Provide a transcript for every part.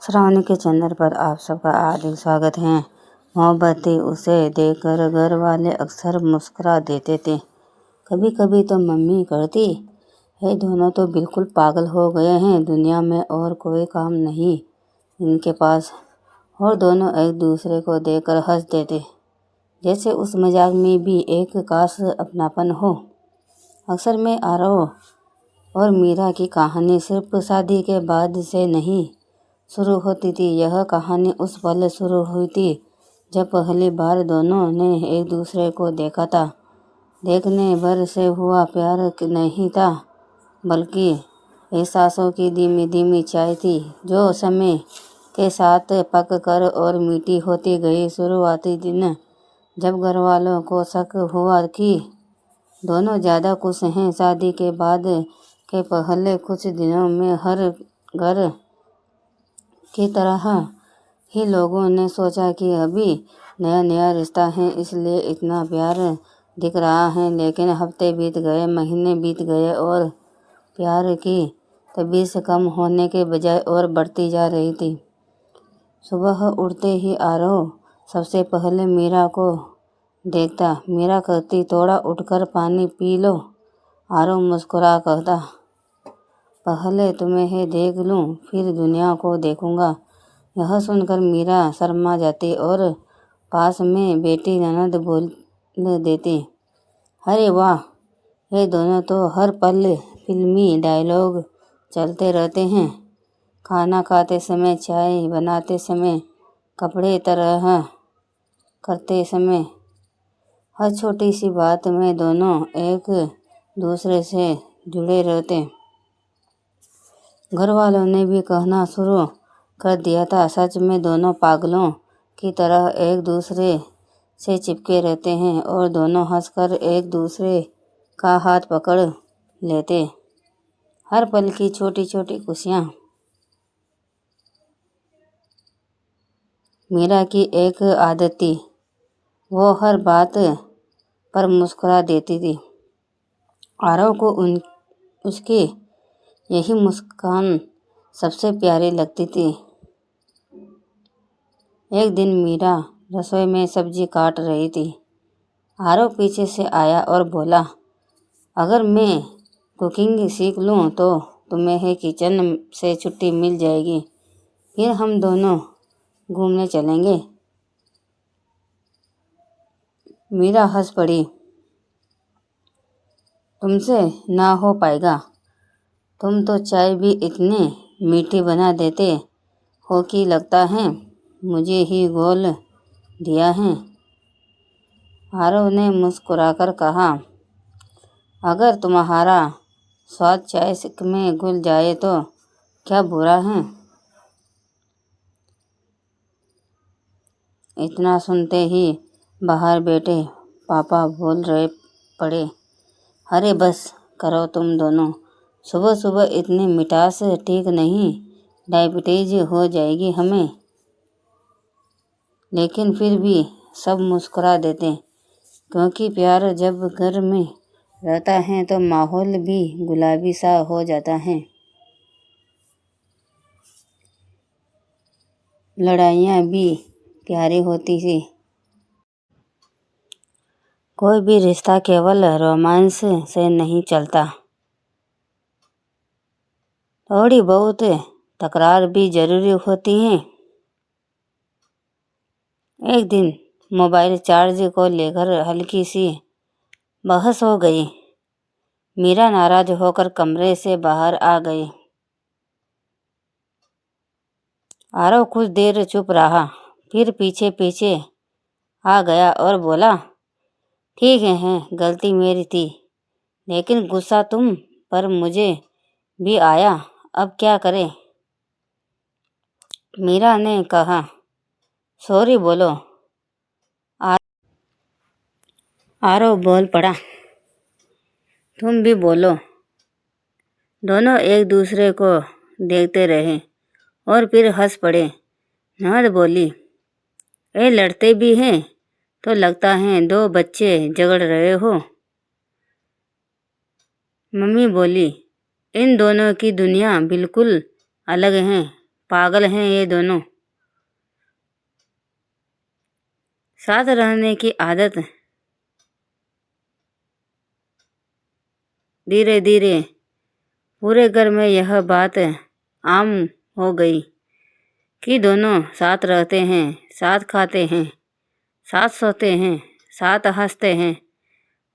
श्रावणी के चैनल पर आप सबका हार्दिक स्वागत है। मोहब्बती उसे देखकर घर वाले अक्सर मुस्कुरा देते थे। कभी कभी तो मम्मी कहती, ये दोनों तो बिल्कुल पागल हो गए हैं, दुनिया में और कोई काम नहीं इनके पास। और दोनों एक दूसरे को देखकर हंस देते, जैसे उस मजाक में भी एक खास अपनापन हो। अक्सर मैं आरव और मीरा की कहानी सिर्फ शादी के बाद से नहीं शुरू होती थी। यह कहानी उस पल शुरू हुई थी जब पहली बार दोनों ने एक दूसरे को देखा था। देखने भर से हुआ प्यार नहीं था, बल्कि एहसासों की धीमी धीमी चाय थी, जो समय के साथ पक कर और मीठी होती गई। शुरुआती दिन जब घर वालों को शक हुआ कि दोनों ज़्यादा खुश हैं, शादी के बाद के पहले कुछ दिनों में हर घर की तरह ही लोगों ने सोचा कि अभी नया नया रिश्ता है, इसलिए इतना प्यार दिख रहा है। लेकिन हफ्ते बीत गए, महीने बीत गए और प्यार की तबीयत कम होने के बजाय और बढ़ती जा रही थी। सुबह उठते ही आरव सबसे पहले मीरा को देखता। मीरा कहती, थोड़ा उठकर पानी पी लो। आरव मुस्कुरा कहता, पहले तुम्हें देख लूं, फिर दुनिया को देखूंगा। यह सुनकर मीरा शर्मा जाती और पास में बेटी ननद बोल देती, अरे वाह, ये दोनों तो हर पल फिल्मी डायलॉग चलते रहते हैं। खाना खाते समय, चाय बनाते समय, कपड़े तरह करते समय, हर छोटी सी बात में दोनों एक दूसरे से जुड़े रहते। घर वालों ने भी कहना शुरू कर दिया था, सच में दोनों पागलों की तरह एक दूसरे से चिपके रहते हैं और दोनों हंसकर एक दूसरे का हाथ पकड़ लेते। हर पल की छोटी छोटी खुशियाँ। मीरा की एक आदत थी, वो हर बात पर मुस्कुरा देती थी। आरव को उसकी यही मुस्कान सबसे प्यारी लगती थी। एक दिन मीरा रसोई में सब्जी काट रही थी। आरव पीछे से आया और बोला, अगर मैं कुकिंग सीख लूँ तो तुम्हें किचन से छुट्टी मिल जाएगी, फिर हम दोनों घूमने चलेंगे। मीरा हंस पड़ी, तुमसे ना हो पाएगा, तुम तो चाय भी इतनी मीठी बना देते हो कि लगता है मुझे ही घोल दिया है। आरव ने मुस्कुराकर कहा, अगर तुम्हारा स्वाद चाय में घुल जाए तो क्या बुरा है। इतना सुनते ही बाहर बैठे पापा बोल रहे पड़े, अरे बस करो तुम दोनों, सुबह सुबह इतनी मिठास ठीक नहीं, डायबिटीज हो जाएगी हमें। लेकिन फिर भी सब मुस्कुरा देते, क्योंकि प्यार जब घर में रहता है तो माहौल भी गुलाबी सा हो जाता है। लड़ाइयाँ भी प्यारी होती थी। कोई भी रिश्ता केवल रोमांस से नहीं चलता, थोड़ी बहुत तकरार भी जरूरी होती है। एक दिन मोबाइल चार्ज को लेकर हल्की सी बहस हो गई। मीरा नाराज होकर कमरे से बाहर आ गई। आरव कुछ देर चुप रहा, फिर पीछे पीछे आ गया और बोला, ठीक है, गलती मेरी थी, लेकिन गुस्सा तुम पर मुझे भी आया, अब क्या करें। मीरा ने कहा, सॉरी बोलो। आरव बोल पड़ा, तुम भी बोलो। दोनों एक दूसरे को देखते रहे और फिर हंस पड़े। ननद बोली, ये लड़ते भी हैं तो लगता है दो बच्चे झगड़ रहे हो। मम्मी बोली, इन दोनों की दुनिया बिल्कुल अलग है, पागल हैं ये दोनों। साथ रहने की आदत धीरे धीरे पूरे घर में यह बात आम हो गई कि दोनों साथ रहते हैं, साथ खाते हैं, साथ सोते हैं, साथ हंसते हैं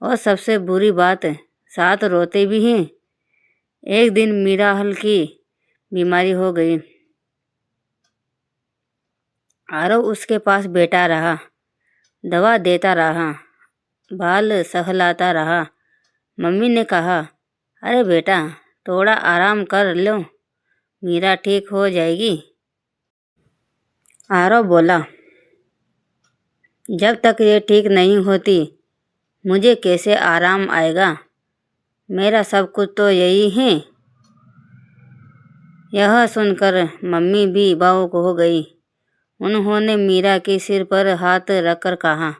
और सबसे बुरी बात साथ रोते भी हैं। एक दिन मीरा हल्की बीमारी हो गई। आरव उसके पास बैठा रहा, दवा देता रहा, बाल सहलाता रहा। मम्मी ने कहा, अरे बेटा थोड़ा आराम कर लो, मीरा ठीक हो जाएगी। आरव बोला, जब तक ये ठीक नहीं होती मुझे कैसे आराम आएगा? मेरा सब कुछ तो यही है। यह सुनकर मम्मी भी भावुक हो गई। उन्होंने मीरा के सिर पर हाथ रखकर कहा,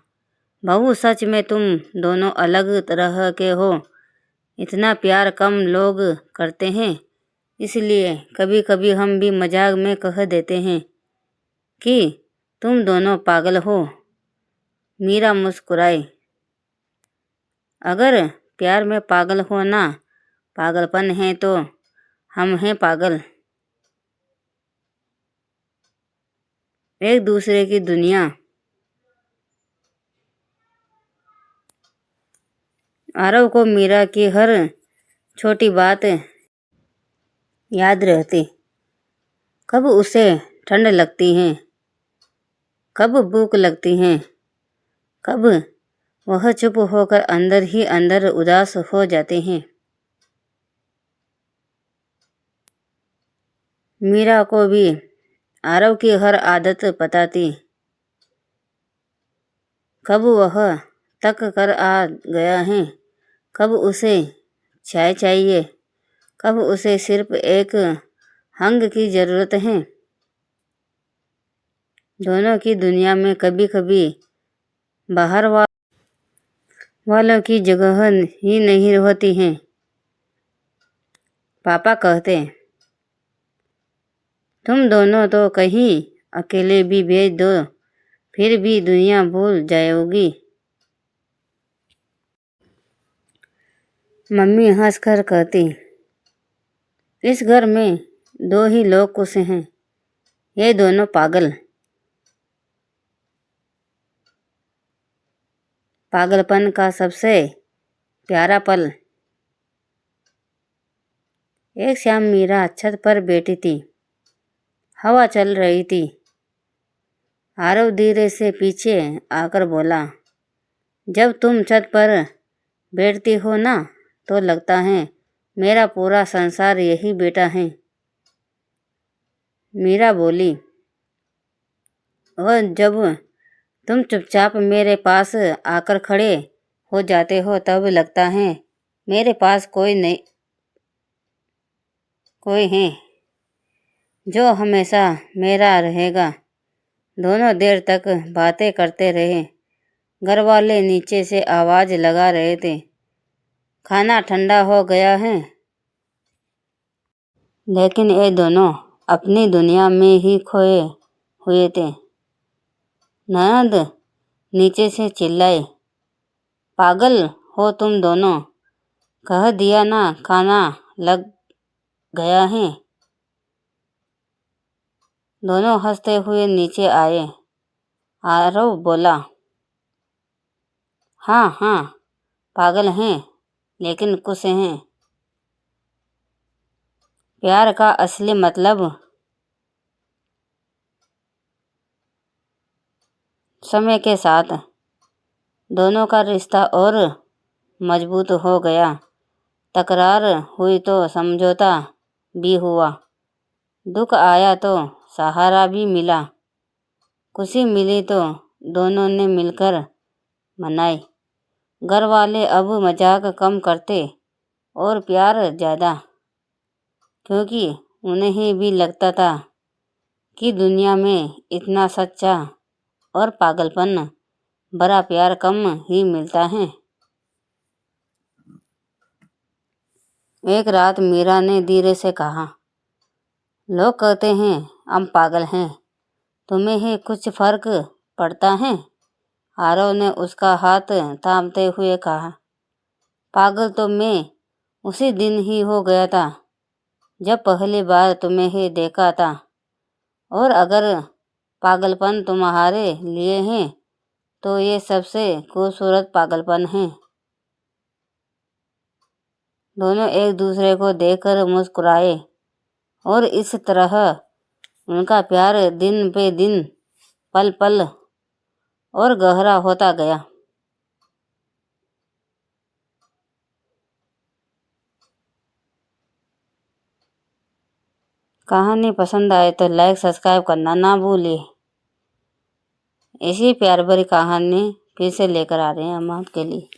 बहू सच में तुम दोनों अलग तरह के हो। इतना प्यार कम लोग करते हैं, इसलिए कभी कभी हम भी मजाक में कह देते हैं कि तुम दोनों पागल हो। मीरा मुस्कुराई। अगर प्यार में पागल होना पागलपन है तो हम हैं पागल। एक दूसरे की दुनिया। आरव को मीरा की हर छोटी बात याद रहती। कब उसे ठंड लगती है, कब भूख लगती है, कब वह चुप होकर अंदर ही अंदर उदास हो जाते हैं। मीरा को भी आरव की हर आदत पता थी। कब वह तक कर आ गया है, कब उसे चाय चाहिए, कब उसे सिर्फ एक हंग की ज़रूरत है। दोनों की दुनिया में कभी कभी बाहर वालों की जगह ही नहीं होती है। पापा कहते, तुम दोनों तो कहीं अकेले भी भेज दो, फिर भी दुनिया भूल जाओगी। मम्मी हंसकर कहती, इस घर में दो ही लोग खुश हैं, ये दोनों पागल। पागलपन का सबसे प्यारा पल। एक शाम मीरा छत पर बैठी थी, हवा चल रही थी। आरव धीरे से पीछे आकर बोला, जब तुम छत पर बैठती हो ना तो लगता है मेरा पूरा संसार यही बैठा है। मीरा बोली, और जब तुम चुपचाप मेरे पास आकर खड़े हो जाते हो तब लगता है मेरे पास कोई है जो हमेशा मेरा रहेगा। दोनों देर तक बातें करते रहे। घर वाले नीचे से आवाज़ लगा रहे थे, खाना ठंडा हो गया है। लेकिन ये दोनों अपनी दुनिया में ही खोए हुए थे। ननद नीचे से चिल्लाई, पागल हो तुम दोनों, कह दिया ना खाना लग गया है। दोनों हंसते हुए नीचे आए। आरव बोला, हाँ हाँ पागल हैं लेकिन खुश हैं। प्यार का असली मतलब समय के साथ दोनों का रिश्ता और मजबूत हो गया। तकरार हुई तो समझौता भी हुआ, दुख आया तो सहारा भी मिला, खुशी मिली तो दोनों ने मिलकर मनाई। घर वाले अब मजाक कम करते और प्यार ज़्यादा, क्योंकि उन्हें भी लगता था कि दुनिया में इतना सच्चा और पागलपन भरा प्यार कम ही मिलता है। एक रात मीरा ने धीरे से कहा, लोग कहते हैं हम पागल हैं, तुम्हें ही कुछ फर्क पड़ता है? आरव ने उसका हाथ थामते हुए कहा। पागल तो मैं उसी दिन ही हो गया था जब पहली बार तुम्हें ही देखा था, और अगर पागलपन तुम्हारे लिए है तो ये सबसे खूबसूरत पागलपन है। दोनों एक दूसरे को देखकर मुस्कुराए और इस तरह उनका प्यार दिन पे दिन पल पल और गहरा होता गया। कहानी पसंद आए तो लाइक सब्सक्राइब करना ना भूलिए। ऐसी प्यार भरी कहानी फिर से लेकर आ रहे हैं हम आपके लिए।